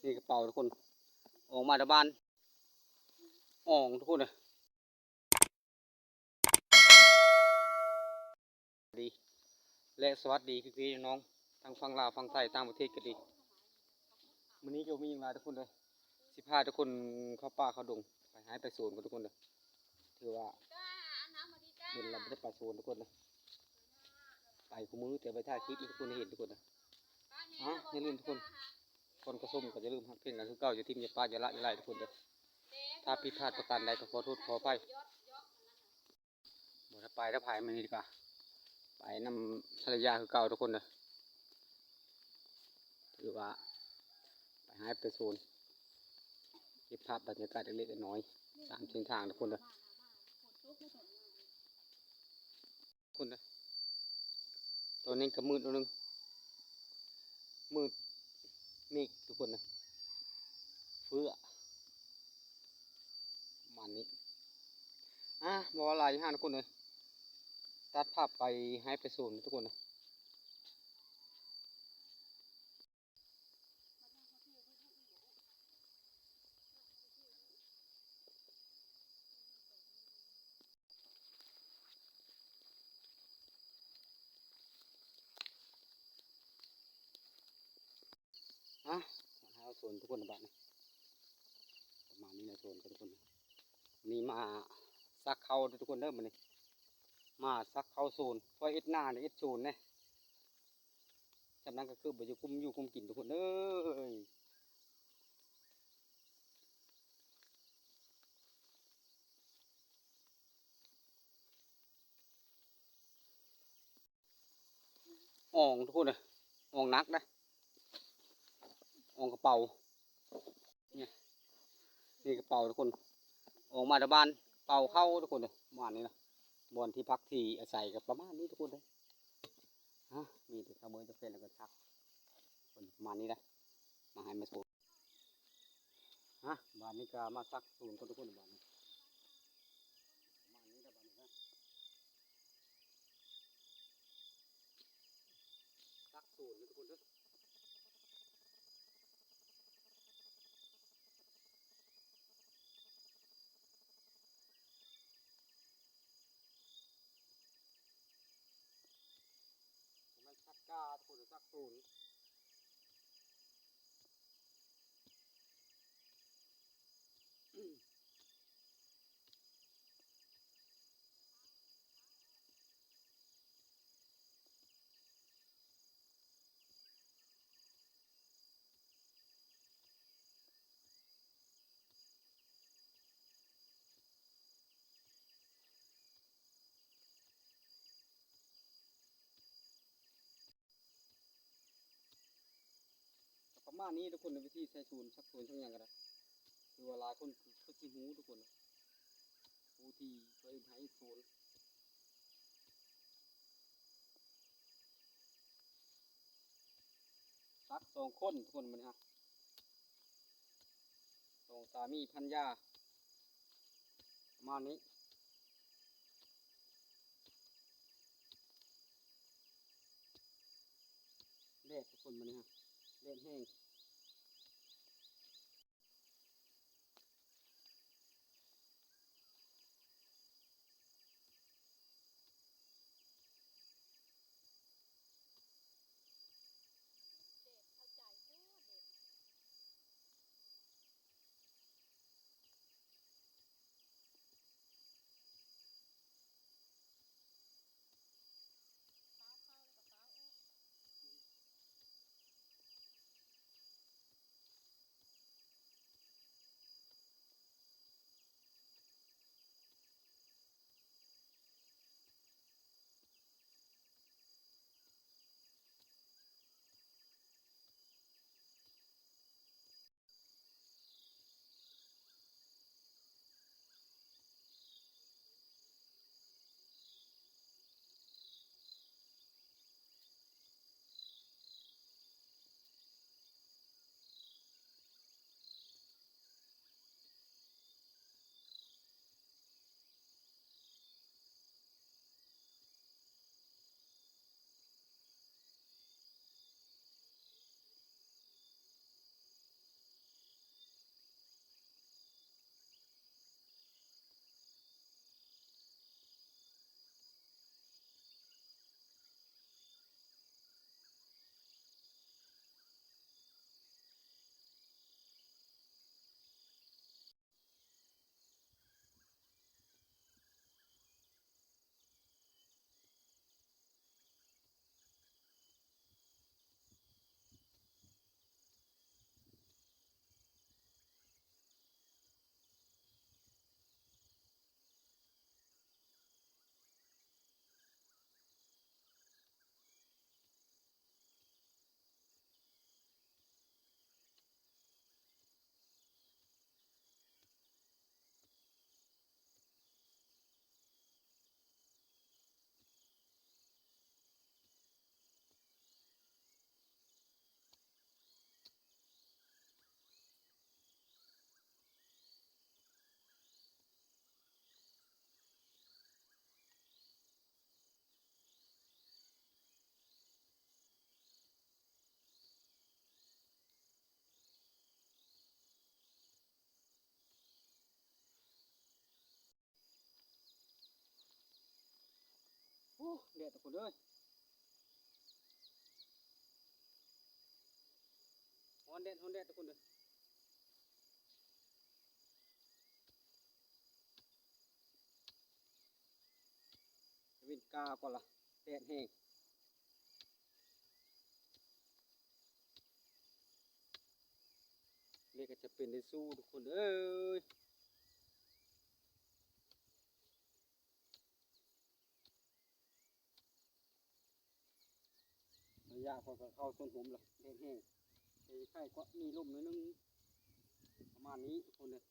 นี่กระเป๋าทุกคนออกมาจากบ้านอ่องทุกคนเลยดีและสวัสดีพี่น้องทางฝั่งลาวฝั่งไทยต่างประเทศก็ดีวันนี้จะมีอย่างไรทุกคนเลย15ทุกคนเข้าป่าเข้าดงไปหายไปโซนกันทุกคนเลยถือว่าเป็นเราไม่ได้ไปโซนทุกคนเลยไปคู่มือแต่ไปถ่ายคลิปทุกคนเห็นทุกคนเลยอย่าลืมทุกคนคนกระส้มก็จะลืมเพ่งกันคือเก่าอย่าทิ้งอย่าป้าอย่าละอย่าไล่ทุกคนเลยถ้าผิดพลาดประการใดก็ขอโทษขออภัยบ่ถ้าไปถ้าพายมันนี่ดีกว่าไปนำภรรยาคือเก่าทุกคนเลยถือว่าไปหายไปโซนเก็บภาพบรรยากาศเล็กๆน้อยๆตามเส้นทางทุกคนเลยคนเลยตอนนี้ก็มืดแล้วนึงมืดเมฆทุกคนเลยเฟื้อมันนี้บอลาย5ทุกคนเลยตัดภาพไปให้ไปโซนทุกคนนะเอาโซนทุกคนนะบ้านนะประมาณนี้นะโซนทุกคนนี่มาซักเข้าทุกคนเริ่มมาเลยมาซักเข้าโซนเพราะเอ็ดหน้าเนี่ยเอ็ดโซนเนี่ยจากนั้นก็คือไปอยู่คุมกินทุกคนอ่องทุกคนเลยอ่องนักนะอ่องกระเป๋าเนี่ยนี่กระเป๋าทุกคนออกมาจากบ้านเป่าเข้าทุกคนเลยประมาณนี้นะบอนที่พักที่อาศัยกับประมาณนี้ทุกคนเลยมีแต่กระเบื้องจะเป็นแล้วก็ทักคนประมาณนี้นะมาให้มาโซนบ้านนี้ก็มาซักโซนทุกคนบ้านนี้ประมาณนี้นะบ้านนี้นะซักโซนทุกคนเลยมันซักกาทุกคนซักโซนประมาณนี้ทุกคนในวิธีใช้โซนซักโซนทั้งอย่างกันนะคือเวลาคนคือที่หูทุกคนหูที่เคยให้โซนซัก2 คนทุกคนมันฮะ2 สามีพันยาประมาณนี้แดดทุกคนมันฮะแดดแห้ง แดดทุกคนเอ้ยฮ้อนแดดทุกคนเด้อวินกาก่อนล่ะแดดแห้งนี่ก็จะเป็นได้สู้ทุกคนเอ้ยระยะพอเข้าต้นหอมล่ะแดดแห้งไอ้ไข่ก็มีลมหน่อยนึงประมาณนี้ทุกคนเด้อ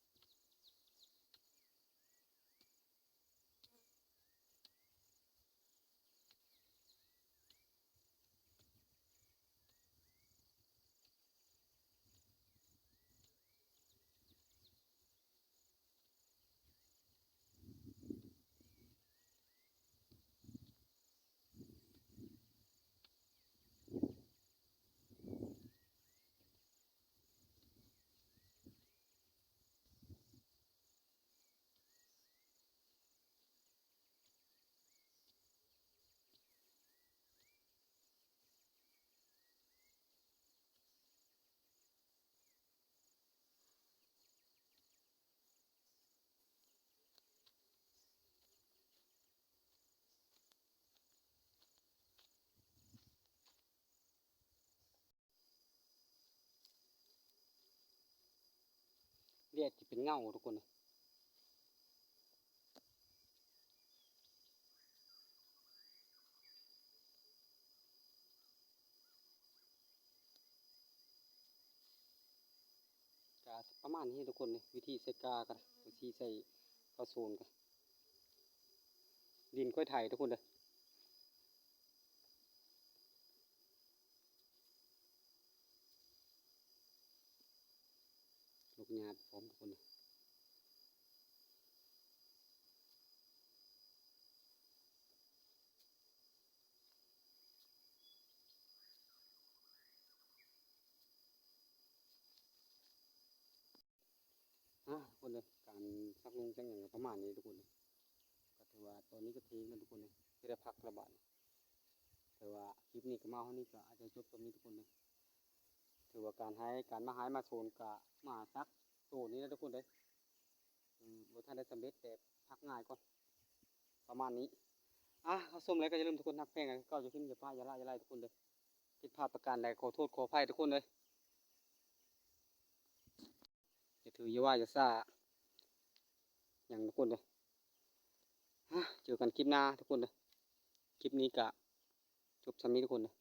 แดดจะเป็นเงาทุกคนกาประมาณนี้ทุกคนเลยวิธีใส่กากันวิธีใส่ข้าวโซนกันดินค่อยไถทุกคนเลยลูกหญ้าพร้อมทุกคนเลยทุกคนเลยการซักลงจังอย่างประมาณนี้ทุกคนเลยก็ถือว่าตอนนี้ก็ทิ้งกันทุกคนเลยจะได้พักระบาดแต่ว่าคลิปนี้ก็มาเท่านี้ก็อาจจะจบตรงนี้ทุกคนเลยถือว่าการมาหายมาโซนก็มาซักโซนนี้นะทุกคนเลยบ่ทันได้สำเร็จแต่พักง่ายก่อนประมาณนี้เขาส้มแล้วก็อย่าลืมทุกคนทักแพงกันก็จะขึ้นอย่าพลาดอย่าละทุกคนเลยผิดพลาดประการใดขอโทษขออภัยทุกคนเลยอย่าถืออย่าว่าอย่าซ่าอย่างทุกคนเลยเจอกันคลิปหน้าทุกคนเลยคลิปนี้ก็จบสำนี้ทุกคนเลย